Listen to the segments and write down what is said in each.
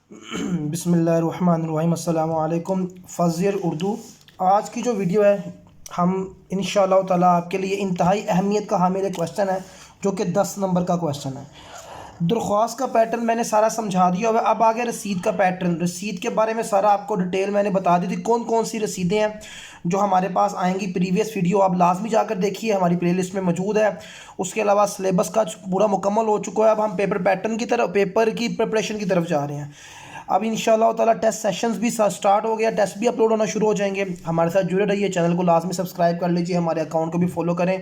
बिस्मिल्लाहिर्रहमानिर्रहीम। अस्सलामु अलैकुम। फ़ज़ील उर्दू। आज की जो वीडियो है हम इंशाअल्लाह ताला आपके लिए इंतहाई अहमियत का हामिल एक क्वेश्चन है जो कि 10 नंबर का क्वेश्चन है। दरख्वास्त का पैटर्न मैंने सारा समझा दिया हुआ है। अब आगे रसीद का पैटर्न। रसीद के बारे में सारा आपको डिटेल मैंने बता दी थी, कौन कौन सी रसीदें हैं जो हमारे पास आएंगी। प्रीवियस वीडियो आप लाजमी जाकर देखिए, हमारी प्लेलिस्ट में मौजूद है। उसके अलावा सिलेबस का पूरा मुकम्मल हो चुका है। अब हम पेपर पैटर्न की तरफ, पेपर की प्रिपरेशन की तरफ जा रहे हैं। अब इंशाअल्लाह ताला टेस्ट सेशंस भी स्टार्ट हो गया, टेस्ट भी अपलोड होना शुरू हो जाएंगे। हमारे साथ जुड़े रहिए, चैनल को लाजमी सब्सक्राइब कर लीजिए, हमारे अकाउंट को भी फॉलो करें।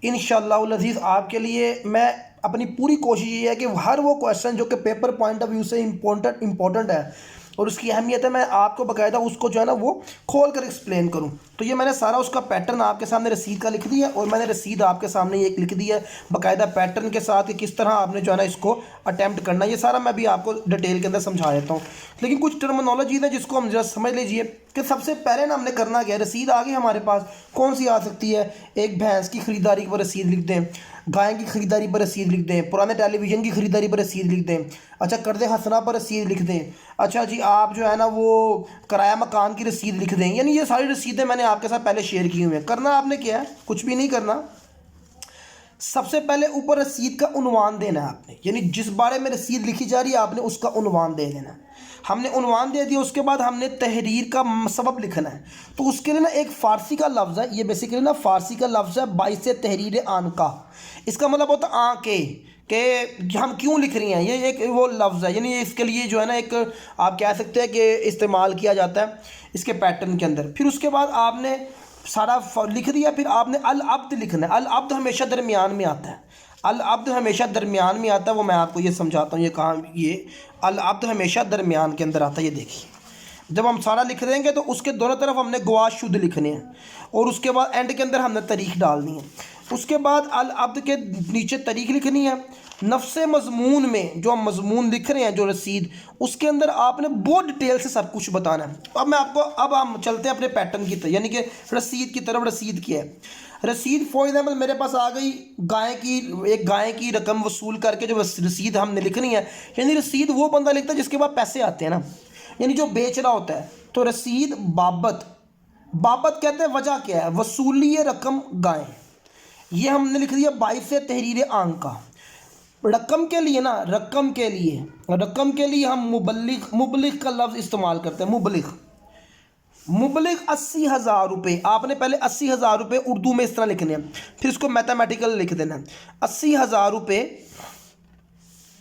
इंशाअल्लाह अज़ीज़ आपके लिए मैं अपनी पूरी कोशिश ये है कि हर वो क्वेश्चन जो कि पेपर पॉइंट ऑफ व्यू से इम्पोर्टेंट है और उसकी अहमियत है, मैं आपको बाकायदा उसको जो है ना वो खोल कर एक्सप्लेन करूं। तो ये मैंने सारा उसका पैटर्न आपके सामने रसीद का लिख दिया और मैंने रसीद आपके सामने ये एक लिख दी है बाकायदा पैटर्न के साथ कि किस तरह आपने जो है ना इसको अटैम्प्ट करना है। ये सारा मैं भी आपको डिटेल के अंदर समझा देता हूँ, लेकिन कुछ टर्मिनोलॉजी है जिसको हम जरा समझ लीजिए कि सबसे पहले ना हमने करना क्या है। रसीद आ गई हमारे पास, कौन सी आ सकती है? एक भैंस की ख़रीदारी पर रसीद लिख दें, गाय की ख़रीदारी पर रसीद लिख दें, पुराने टेलीविज़न की ख़रीदारी पर रसीद लिख दें, अच्छा कर्ज़ हसना पर रसीद लिख दें, अच्छा जी आप जो है ना वो किराया मकान की रसीद लिख दें। यानी ये सारी रसीदें मैंने आपके साथ पहले शेयर की हुई हैं। करना आपने क्या है, कुछ भी नहीं करना। सबसे पहले ऊपर रसीद का उन्वान देना है आपने, यानी जिस बारे में रसीद लिखी जा रही है आपने उसका उन्वान दे देना है। हमने उन्वान दे दिया, उसके बाद हमने तहरीर का सबब लिखना है। तो उसके लिए ना एक फ़ारसी का लफ्ज़ है, ये बेसिकली ना फ़ारसी का लफ्ज़ है बाइस तहरीर आन का। इसका मतलब होता है आँके कि हम क्यों लिख रही हैं, ये एक वो लफ्ज़ है। यानी इसके लिए जो है ना एक आप कह सकते हैं कि इस्तेमाल किया जाता है इसके पैटर्न के अंदर। फिर उसके बाद आपने सारा लिख दिया, फिर आपने अल अब्द लिखना है। अल अब्द हमेशा दरमियान में आता है, अल अब्द हमेशा दरमियान में आता है। वो मैं आपको ये समझाता हूँ, ये कहाँ, ये अल अब्द हमेशा दरमियान के अंदर आता है। ये देखिए, जब हम सारा लिख देंगे तो उसके दोनों तरफ हमने गवाश शुद्ध लिखने हैं और उसके बाद एंड के अंदर हमने तारीख डालनी है। उसके बाद अल अब्द के नीचे तारीख लिखनी है। नफ्से मजमून में जो हम मजमून लिख रहे हैं, जो रसीद, उसके अंदर आपने बहुत डिटेल से सब कुछ बताना है। अब मैं आपको, अब हम चलते हैं अपने पैटर्न की तरफ, यानी कि रसीद की तरफ। रसीद क्या है? रसीद फॉर एग्जाम्पल मेरे पास आ गई एक गाय की रकम वसूल करके जो रसीद हमने लिखनी है। यानी रसीद वो बंदा लिखता है जिसके पास पैसे आते हैं ना, यानी जो बेच रहा होता है। तो रसीद बाबत, बाबत कहते हैं वजह क्या है, वसूली रकम गाय, ये हमने लिख दिया 22 तहरीर आंक का। रकम के लिए ना, रकम के लिए हम मुबलिग का लफ्ज़ इस्तेमाल करते हैं। मुबलिग 80,000 रुपये। आपने पहले 80,000 रुपये उर्दू में इस तरह लिखने हैं, फिर इसको मैथमेटिकल लिख देना है। 80,000 रुपये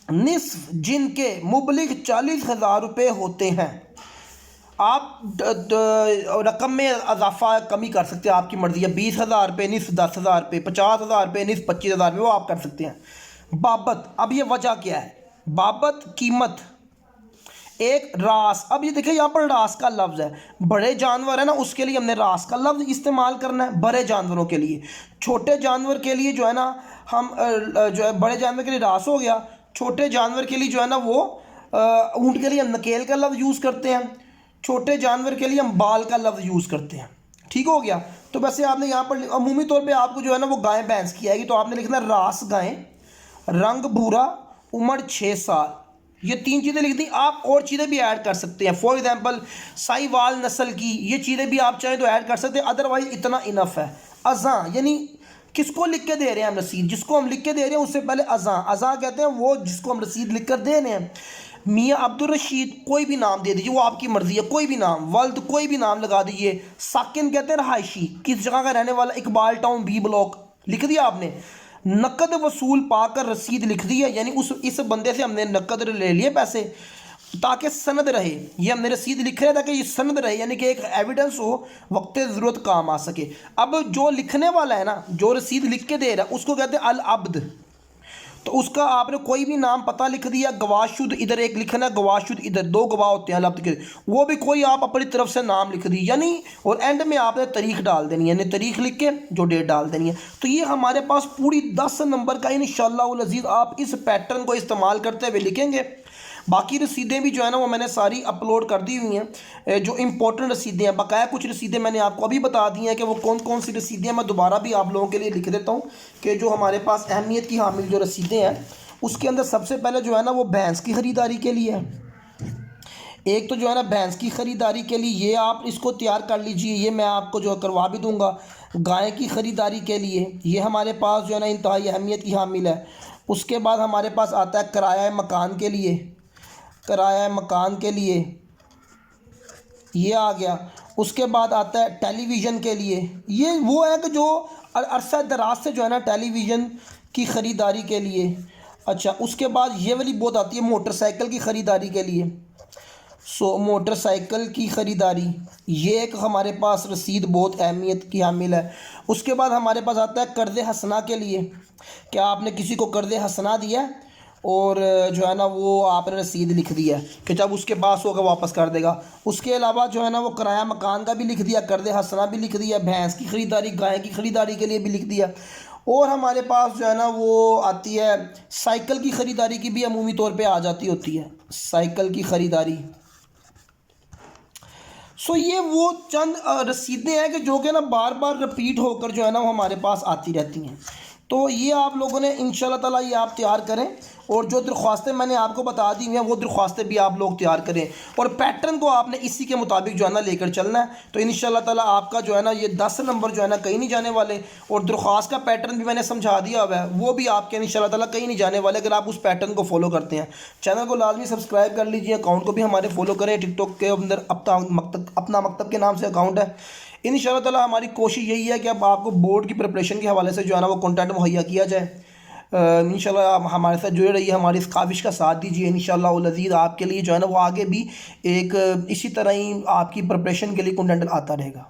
निस्फ जिनके मुबलिग 40,000 रुपये होते हैं। आप रकम में इजाफा कमी कर सकते हैं, आपकी मर्ज़ी है। 20,000 रुपये निस्फ 10,000 रुपये, 50,000 रुपये निस्फ 25,000 रुपये, वो आप कर सकते हैं। बाबत, अब ये वजह क्या है? बाबत कीमत, एक रास। अब ये देखिए यहाँ पर रास का लफ्ज़ है, बड़े जानवर है ना उसके लिए हमने रास का लफ्ज़ इस्तेमाल करना है। बड़े जानवरों के लिए, छोटे जानवर के लिए जो है ना हम जो है, बड़े जानवर के लिए रास हो गया, छोटे जानवर के लिए जो है ना वो ऊँट के लिए हम नकेल का लफ्ज़ यूज़ करते हैं, छोटे जानवर के लिए हम बाल का लफ्ज़ यूज़ करते हैं। ठीक हो गया। तो वैसे आपने यहाँ पर अमूमी तौर पे आपको जो है ना वो गाय भैंस की आएगी, तो आपने लिखना रास गाय, रंग भूरा, उम्र 6 साल। ये 3 चीज़ें लिख दी। आप और चीज़ें भी ऐड कर सकते हैं, फॉर एग्जांपल साहिवाल नस्ल की, ये चीज़ें भी आप चाहें तो ऐड कर सकते हैं, अदरवाइज इतना इनफ है। अज़ां, यानी किसको लिख के दे रहे हैं हम रसीद, जिसको हम लिख के दे रहे हैं उससे पहले अज़ां। अज़ां कहते हैं वो जिसको हम रसीद लिख कर दे रहे हैं। मियाँ अब्दुल रशीद, कोई भी नाम दे दीजिए, वो आपकी मर्ज़ी है, कोई भी नाम। वल्द, कोई भी नाम लगा दीजिए। साकिन कहते हैं रहायशी, किस जगह का रहने वाला, इकबाल टाउन बी ब्लॉक, लिख दिया आपने। नकद वसूल पाकर रसीद लिख दी है, यानी इस बंदे से हमने नकद ले लिए पैसे ताकि सनद रहे। ये हमने रसीद लिख रहे ताकि ये सनद रहे, यानी कि एक एविडेंस हो, वक्त ज़रूरत काम आ सके। अब जो लिखने वाला है ना, जो रसीद लिख के दे रहा है, उसको कहते हैं अल अब्द। तो उसका आपने कोई भी नाम पता लिख दिया, गवाशुद इधर एक लिखना, गवाशुद इधर, 2 गवाह होते हैं लफ्ज़ के, वो भी कोई आप अपनी तरफ से नाम लिख दी, यानी और एंड में आपने तारीख डाल देनी है, यानी तारीख लिख के जो डेट डाल देनी है। तो ये हमारे पास पूरी 10 नंबर का इंशाअल्लाह अज़ीज़ आप इस पैटर्न को इस्तेमाल करते हुए लिखेंगे। बाकी रसीदें भी जो है ना वो मैंने सारी अपलोड कर दी हुई हैं, जो इंपॉर्टेंट रसीदें हैं। बकाया कुछ रसीदें मैंने आपको अभी बता दी हैं कि वो कौन कौन सी रसीदें हैं। मैं दोबारा भी आप लोगों के लिए लिख देता हूँ कि जो हमारे पास अहमियत की हामिल जो रसीदें हैं, उसके अंदर सबसे पहले जो है ना वो भैंस की ख़रीदारी के लिए है। ایک تو جو ہے نا بھینس کی خریداری کے لیے یہ آپ اس کو تیار کر لیجئے، یہ میں آپ کو جو کروا بھی دوں گا۔ گائے کی خریداری کے لیے یہ ہمارے پاس جو ہے نا انتہائی اہمیت کی حامل ہے۔ اس کے بعد ہمارے پاس آتا ہے کرایہ مکان کے لیے، کرایہ مکان کے لیے یہ آ گیا۔ اس کے بعد آتا ہے ٹیلی ویژن کے لیے، یہ وہ ہے کہ جو عرصہ دراز سے جو ہے نا ٹیلی ویژن کی خریداری کے لیے۔ اچھا، اس کے بعد یہ والی بہت آتی ہے موٹر سائیکل کی خریداری کے لیے۔ موٹر سائیکل کی خریداری یہ ایک ہمارے پاس رسید بہت اہمیت کی حامل ہے۔ اس کے بعد ہمارے پاس آتا ہے قرض حسنہ کے لیے، کہ آپ نے کسی کو قرض حسنہ دیا ہے اور جو ہے نا وہ آپ نے رسید لکھ دیا ہے کہ جب اس کے پاس ہوگا واپس کر دے گا۔ اس کے علاوہ جو ہے نا وہ کرایہ مکان کا بھی لکھ دیا، قرض حسنہ بھی لکھ دیا، بھینس کی خریداری، گائے کی خریداری کے لیے بھی لکھ دیا۔ اور ہمارے پاس جو ہے نا وہ آتی ہے سائیکل کی خریداری کی بھی عمومی طور پہ آ جاتی ہوتی ہے، سائیکل کی خریداری۔ یہ وہ چند رسیدیں ہیں کہ جو کہ نا بار بار رپیٹ ہو کر جو ہے نا وہ ہمارے پاس آتی رہتی ہیں۔ تو یہ آپ لوگوں نے انشاءاللہ تعالیٰ یہ آپ تیار کریں، اور جو درخواستیں میں نے آپ کو بتا دی ہیں وہ درخواستیں بھی آپ لوگ تیار کریں، اور پیٹرن کو آپ نے اسی کے مطابق جو ہے نا لے کر چلنا ہے۔ تو انشاءاللہ تعالیٰ آپ کا جو ہے نا یہ 10 نمبر جو ہے نا کہیں نہیں جانے والے، اور درخواست کا پیٹرن بھی میں نے سمجھا دیا ہوا ہے، وہ بھی آپ کے انشاءاللہ تعالیٰ کہیں نہیں جانے والے اگر آپ اس پیٹرن کو فالو کرتے ہیں۔ چینل کو لازمی سبسکرائب کر لیجیے، اکاؤنٹ کو بھی ہمارے فالو کریں، ٹک ٹاک کے اندر اپنا مکتب کے نام سے اکاؤنٹ ہے۔ انشاءاللہ تعالیٰ ہماری کوشش یہی ہے کہ اب آپ کو بورڈ کی پریپریشن کے حوالے سے جو ہے نا وہ کنٹینٹ مہیا کیا جائے۔ انشاءاللہ آپ ہمارے ساتھ جڑے رہیے، ہماری اس کاوش کا ساتھ دیجیے، انشاءاللہ العزیز آپ کے لیے جو ہے نا وہ آگے بھی ایک اسی طرح ہی آپ کی پریپریشن کے لیے کنٹینٹ آتا رہے گا۔